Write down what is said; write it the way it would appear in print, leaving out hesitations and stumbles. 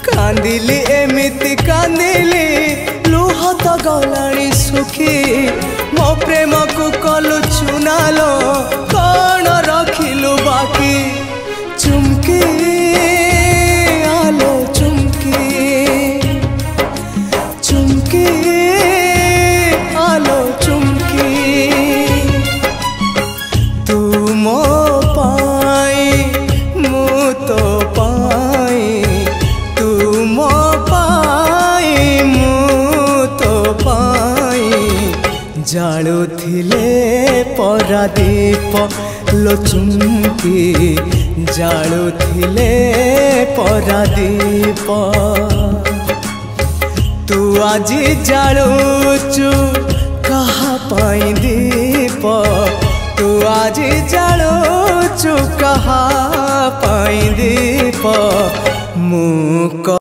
कांदिली एमिति कांदिली लुह तो गलाणी सुखी मो प्रेम को कलु चुनालो कौन रखिलु बाकी चुमकी आलो चुमकी चुमकी आलो चुमकी तू मो पाई मु तो पाई तू मो पाई मु तो पाई जालुथिले परादीप लो चुमकी जालुथिले परादीप तू आजी जालुचु कहा पाई दीप तू आजी जालुचु कहा पाई दीप मु